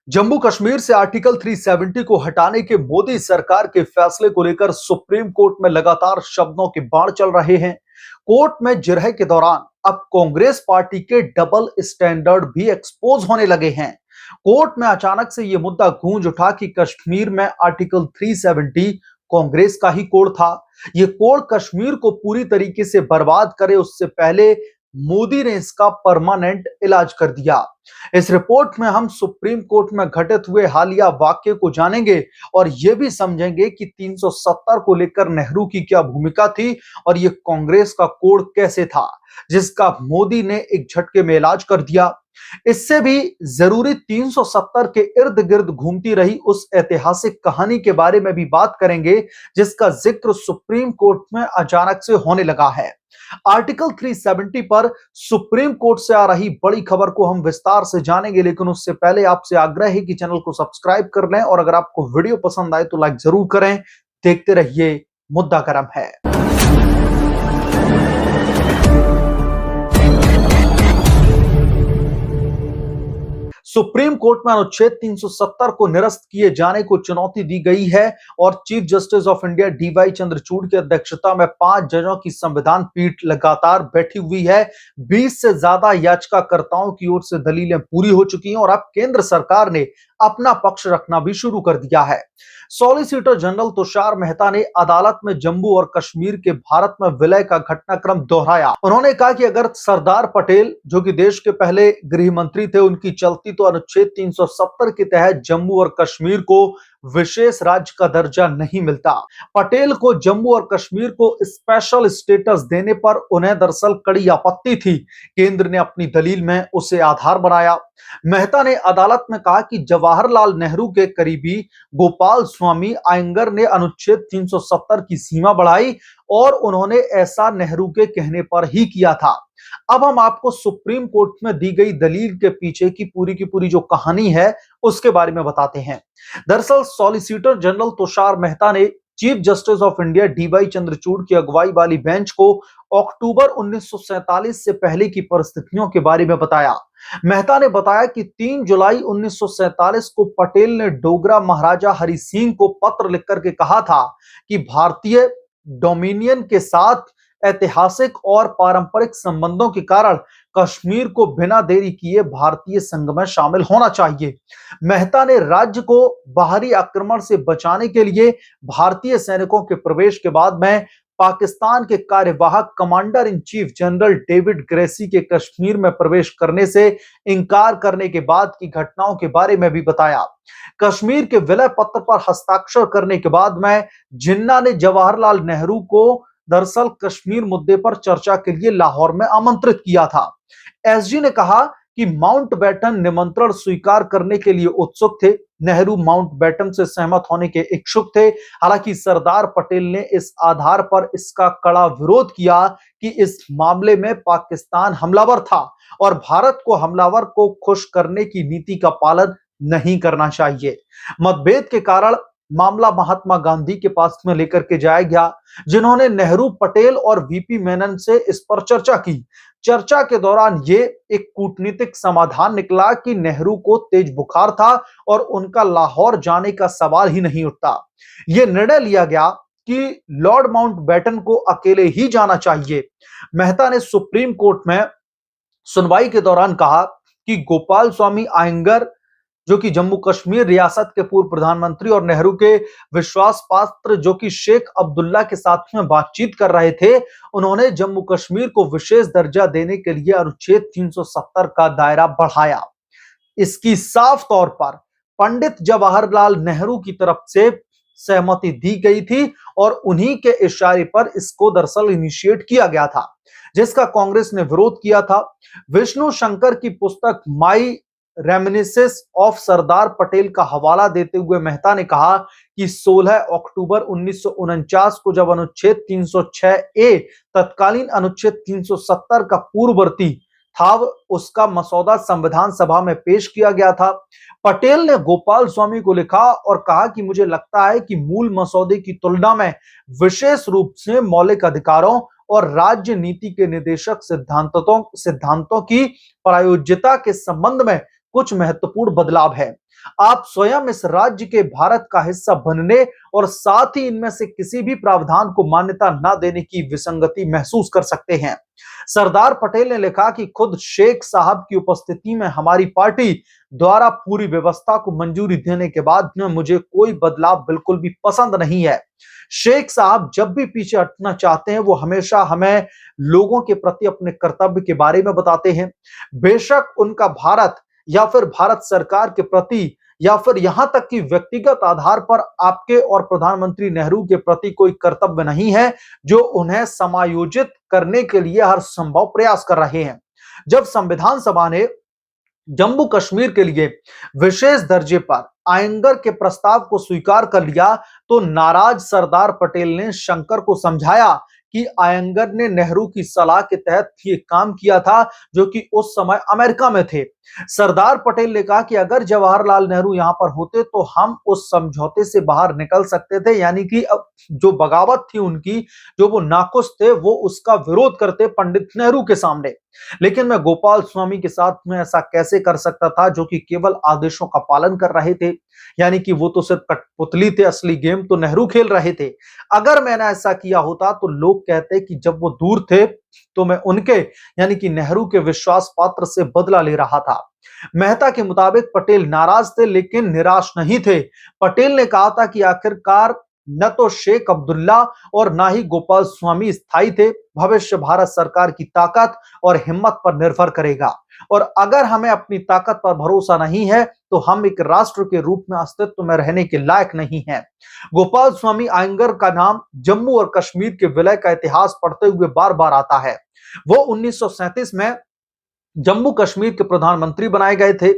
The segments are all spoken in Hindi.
जम्मू कश्मीर से आर्टिकल 370 को हटाने के मोदी सरकार के फैसले को लेकर सुप्रीम कोर्ट में लगातार शब्दों के बाढ़ चल रहे हैं। कोर्ट में जिरह के दौरान अब कांग्रेस पार्टी के डबल स्टैंडर्ड भी एक्सपोज होने लगे हैं। कोर्ट में अचानक से यह मुद्दा गूंज उठा कि कश्मीर में आर्टिकल 370 कांग्रेस का ही कोड था। यह कोड कश्मीर को पूरी तरीके से बर्बाद करे उससे पहले मोदी ने इसका परमानेंट इलाज कर दिया। इस रिपोर्ट में हम सुप्रीम कोर्ट में घटित हुए हालिया वाक्य को जानेंगे और यह भी समझेंगे कि 370 को लेकर नेहरू की क्या भूमिका थी और यह कांग्रेस का कोड कैसे था जिसका मोदी ने एक झटके में इलाज कर दिया। इससे भी जरूरी 370 के इर्द गिर्द घूमती रही उस ऐतिहासिक कहानी के बारे में भी बात करेंगे जिसका जिक्र सुप्रीम कोर्ट में अचानक से होने लगा है। आर्टिकल 370 पर सुप्रीम कोर्ट से आ रही बड़ी खबर को हम विस्तार से जानेंगे, लेकिन उससे पहले आपसे आग्रह है कि चैनल को सब्सक्राइब कर लें और अगर आपको वीडियो पसंद आए तो लाइक जरूर करें। देखते रहिए, मुद्दा गर्म है। सुप्रीम कोर्ट में अनुच्छेद 370 को निरस्त किए जाने को चुनौती दी गई है और chief justice of India DY Chandrachud की अध्यक्षता में 5 जजों की संविधान पीठ लगातार बैठी हुई है। 20 से ज्यादा याचिकाकर्ताओं की ओर से दलीलें पूरी हो चुकी हैं और अब केंद्र सरकार ने अपना पक्ष रखना भी शुरू कर दिया है। सॉलिसिटर जनरल तुषार मेहता ने अदालत में जम्मू और कश्मीर के भारत में विलय का घटनाक्रम दोहराया। उन्होंने कहा कि अगर सरदार पटेल, जो कि देश के पहले गृह मंत्री थे, उनकी चलती तो अनुच्छेद 370 के तहत जम्मू और कश्मीर को विशेष राज्य का दर्जा नहीं मिलता। पटेल को जम्मू और कश्मीर को स्पेशल स्टेटस देने पर उन्हें दरअसल कड़ी आपत्ति थी। केंद्र ने अपनी दलील में उसे आधार बनाया। मेहता ने अदालत में कहा कि जवाहरलाल नेहरू के करीबी गोपाल स्वामी आयंगर ने अनुच्छेद 370 की सीमा बढ़ाई और उन्होंने ऐसा नेहरू के कहने पर ही किया था। अब हम आपको सुप्रीम कोर्ट में दी गई दलील के पीछे की पूरी जो कहानी है उसके बारे में बताते हैं। दरअसल सॉलिसिटर जनरल तुषार मेहता ने chief justice of India DY Chandrachud की अगुवाई वाली बेंच को अक्टूबर 1947 से पहले की परिस्थितियों के बारे में बताया। मेहता ने बताया कि 3 जुलाई 1947 को पटेल ने डोगरा महाराजा हरि सिंह को पत्र लिखकर के कहा था कि भारतीय डोमिनियन के साथ ऐतिहासिक और पारंपरिक संबंधों के कारण कश्मीर को बिना देरी किए भारतीय संघ में शामिल होना चाहिए। मेहता ने राज्य को बाहरी आक्रमण से बचाने के लिए भारतीय सैनिकों के प्रवेश के बाद में पाकिस्तान के कार्यवाहक commander in chief general David Gracey के कश्मीर में प्रवेश करने से इंकार करने के बाद की घटनाओं के बारे में भी बताया। कश्मीर के विलय पत्र पर हस्ताक्षर करने के बाद में जिन्ना ने जवाहरलाल नेहरू को दरअसल कश्मीर मुद्दे पर चर्चा के लिए लाहौर में आमंत्रित किया था। एसजी ने कहा कि माउंटबेटन निमंत्रण स्वीकार करने के लिए उत्सुक थे। नेहरू माउंटबेटन से सहमत होने के इच्छुक थे। हालांकि सरदार पटेल ने इस आधार पर इसका कड़ा विरोध किया कि इस मामले में पाकिस्तान हमलावर था और भारत को हमलावर को खुश करने की नीति का पालन नहीं करना चाहिए। मतभेद के कारण मामला महात्मा गांधी के पास में लेकर के जाया गया, जिन्होंने नेहरू, पटेल और वीपी मेनन से इस पर चर्चा की। चर्चा के दौरान ये एक कूटनीतिक समाधान निकला कि नेहरू को तेज बुखार था और उनका लाहौर जाने का सवाल ही नहीं उठता। यह निर्णय लिया गया कि लॉर्ड माउंटबेटन को अकेले ही जाना चाहिए। मेहता ने सुप्रीम कोर्ट में सुनवाई के दौरान कहा कि गोपाल स्वामी आयंगर, जो कि जम्मू कश्मीर रियासत के पूर्व प्रधानमंत्री और नेहरू के विश्वास पात्र जो कि शेख अब्दुल्ला के साथ में बातचीत कर रहे थे, उन्होंने जम्मू कश्मीर को विशेष दर्जा देने के लिए अनुच्छेद 370 का दायरा बढ़ाया। इसकी साफ तौर पर पंडित जवाहरलाल नेहरू की तरफ से सहमति दी गई थी और उन्हीं के इशारे पर इसको दरअसल इनिशिएट किया गया था, जिसका कांग्रेस ने विरोध किया था। विष्णु शंकर की पुस्तक माई रेमिनिसेंस ऑफ सरदार पटेल का हवाला देते हुए मेहता ने कहा कि 16 अक्टूबर 1949 को जब अनुच्छेद 306 ए तत्कालीन अनुच्छेद 370 का पूर्ववर्ती था, उसका मसौदा संविधान सभा में पेश किया गया था। पटेल ने गोपाल स्वामी को लिखा और कहा कि मुझे लगता है कि मूल मसौदे की तुलना में विशेष रूप से मौलिक अधिकारों और राज्य नीति के निदेशक सिद्धांतों की प्रायोज्यता के संबंध में कुछ महत्वपूर्ण बदलाव है। आप स्वयं इस राज्य के भारत का हिस्सा बनने और साथ ही इनमें से किसी भी प्रावधान को मान्यता न देने की विसंगति महसूस कर सकते हैं। सरदार पटेल ने लिखा कि खुद शेख साहब की उपस्थिति में हमारी पार्टी द्वारा पूरी व्यवस्था को मंजूरी देने के बाद में मुझे कोई बदलाव बिल्कुल भी पसंद नहीं है। शेख साहब जब भी पीछे हटना चाहते हैं वो हमेशा हमें लोगों के प्रति अपने कर्तव्य के बारे में बताते हैं। बेशक उनका भारत या फिर भारत सरकार के प्रति या फिर यहां तक कि व्यक्तिगत आधार पर आपके और प्रधानमंत्री नेहरू के प्रति कोई कर्तव्य नहीं है, जो उन्हें समायोजित करने के लिए हर संभव प्रयास कर रहे हैं। जब संविधान सभा ने जम्मू कश्मीर के लिए विशेष दर्जे पर आयंगर के प्रस्ताव को स्वीकार कर लिया तो नाराज सरदार पटेल ने शंकर को समझाया कि आयंगर ने नेहरू की सलाह के तहत ये काम किया था, जो कि उस समय अमेरिका में थे। सरदार पटेल ने कहा कि अगर जवाहरलाल नेहरू यहां पर होते तो हम उस समझौते से बाहर निकल सकते थे, यानी कि अब जो बगावत थी उनकी, जो वो नाखुश थे, वो उसका विरोध करते पंडित नेहरू के सामने। लेकिन मैं गोपाल स्वामी के साथ में ऐसा कैसे कर सकता था, जो कि केवल आदेशों का पालन कर रहे थे, यानी कि वो तो सिर्फ कठपुतली थे, असली गेम तो नेहरू खेल रहे थे। अगर मैंने ऐसा किया होता तो लोग कहते कि जब वो दूर थे तो मैं उनके यानी कि नेहरू के विश्वास पात्र से बदला ले रहा था। मेहता के मुताबिक पटेल नाराज थे लेकिन निराश नहीं थे। पटेल ने कहा था कि आखिरकार न तो शेख अब्दुल्ला और ना ही गोपाल स्वामी स्थायी थे। भविष्य भारत सरकार की ताकत और हिम्मत पर निर्भर करेगा, और अगर हमें अपनी ताकत पर भरोसा नहीं है तो हम एक राष्ट्र के रूप में अस्तित्व में रहने के लायक नहीं हैं। गोपाल स्वामी आयंगर का नाम जम्मू और कश्मीर के विलय का इतिहास पढ़ते हुए बार बार आता है। वो 1937 में जम्मू कश्मीर के प्रधानमंत्री बनाए गए थे।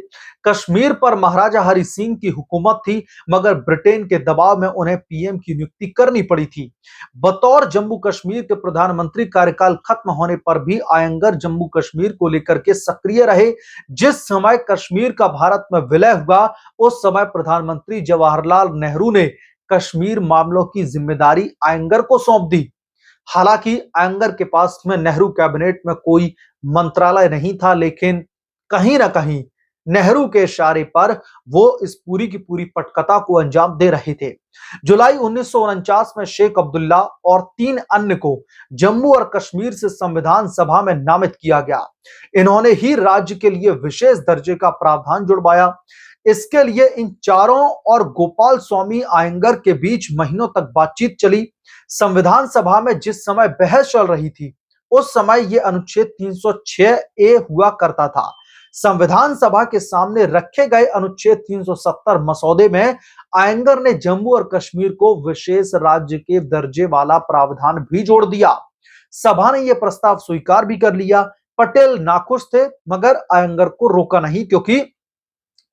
कश्मीर पर महाराजा हरि सिंह की हुकूमत थी, मगर ब्रिटेन के दबाव में उन्हें पीएम की नियुक्ति करनी पड़ी थी। बतौर जम्मू कश्मीर के प्रधानमंत्री कार्यकाल खत्म होने पर भी आयंगर जम्मू कश्मीर को लेकर के सक्रिय रहे। जिस समय कश्मीर का भारत में विलय हुआ उस समय प्रधानमंत्री जवाहरलाल नेहरू ने कश्मीर मामलों की जिम्मेदारी आयंगर को सौंप दी। हालांकि आयंगर के पास में नेहरू कैबिनेट में कोई मंत्रालय नहीं था, लेकिन कहीं ना कहीं नेहरू के इशारे पर वो इस पूरी की पूरी पटकथा को अंजाम दे रहे थे। जुलाई 1949 में शेख अब्दुल्ला और 3 अन्य को जम्मू और कश्मीर से संविधान सभा में नामित किया गया। इन्होंने ही राज्य के लिए विशेष दर्जे का प्रावधान जुड़वाया। इसके लिए इन चारों और गोपाल स्वामी आयंगर के बीच महीनों तक बातचीत चली। संविधान सभा में जिस समय बहस चल रही थी उस समय यह अनुच्छेद 306 ए हुआ करता था। संविधान सभा के सामने रखे गए अनुच्छेद 370 मसौदे में आयंगर ने जम्मू और कश्मीर को विशेष राज्य के दर्जे वाला प्रावधान भी जोड़ दिया। सभा ने यह प्रस्ताव स्वीकार भी कर लिया। पटेल नाखुश थे, मगर आयंगर को रोका नहीं, क्योंकि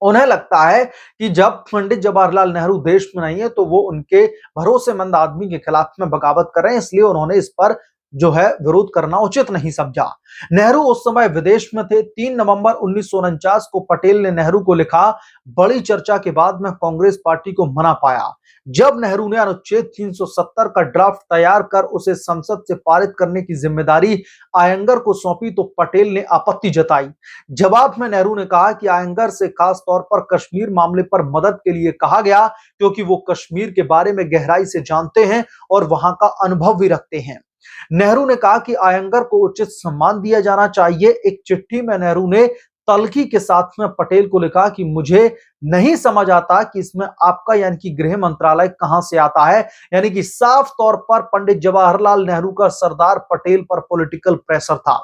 उन्हें लगता है कि जब पंडित जवाहरलाल नेहरू देश में नहीं है तो वो उनके भरोसेमंद आदमी के खिलाफ में बगावत कर रहे हैं, इसलिए उन्होंने इस पर जो है विरोध करना उचित नहीं समझा। नेहरू उस समय विदेश में थे। 3 नवंबर 1949 को पटेल ने नेहरू को लिखा। बड़ी चर्चा के बाद में कांग्रेस पार्टी को मना पाया। जब नेहरू ने अनुच्छेद 370 का ड्राफ्ट तैयार कर उसे संसद से पारित करने की जिम्मेदारी आयंगर को सौंपी तो पटेल ने आपत्ति जताई। जवाब में नेहरू ने कहा कि आयंगर से खास तौर पर कश्मीर मामले पर मदद के लिए कहा गया, क्योंकि वो कश्मीर के बारे में गहराई से जानते हैं और वहां का अनुभव भी रखते हैं। नेहरू ने कहा कि आयंगर को उचित सम्मान दिया जाना चाहिए। एक चिट्ठी में नेहरू ने तल्खी के साथ में पटेल को लिखा कि मुझे नहीं समझ आता कि इसमें आपका यानी कि गृह मंत्रालय कहां से आता है। यानी कि साफ तौर पर पंडित जवाहरलाल नेहरू का सरदार पटेल पर पॉलिटिकल प्रेशर था।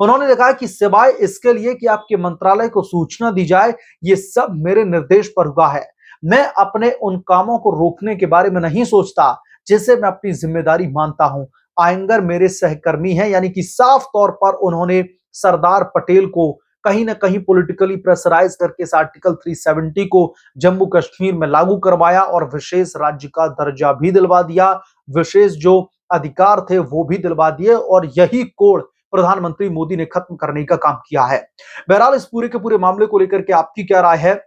उन्होंने लिखा कि सिवाय इसके लिए कि आपके मंत्रालय को सूचना दी जाए, ये सब मेरे निर्देश पर हुआ है। मैं अपने उन कामों को रोकने के बारे में नहीं सोचता जिसे मैं अपनी जिम्मेदारी मानता हूं। आयंगर मेरे सहकर्मी हैं। यानी कि साफ तौर पर उन्होंने सरदार पटेल को कहीं ना कहीं पॉलिटिकली प्रेशराइज करके इस आर्टिकल 370 को जम्मू कश्मीर में लागू करवाया और विशेष राज्य का दर्जा भी दिलवा दिया। विशेष जो अधिकार थे वो भी दिलवा दिए, और यही कोड प्रधानमंत्री मोदी ने खत्म करने का काम किया है। बहरहाल इस पूरे के पूरे मामले को लेकर के आपकी क्या राय है,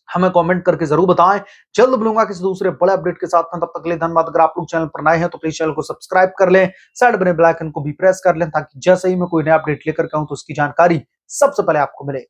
हमें कमेंट करके जरूर बताएं। जल्द मिलूंगा किसी दूसरे बड़े अपडेट के साथ में, तब तक के लिए धन्यवाद। अगर आप लोग चैनल पर नए हैं तो प्लीज चैनल को सब्सक्राइब कर लें, साइड बने बेल आइकन को भी प्रेस कर लें, ताकि जैसे ही मैं कोई नया अपडेट लेकर के आऊं तो उसकी जानकारी सबसे पहले आपको मिले।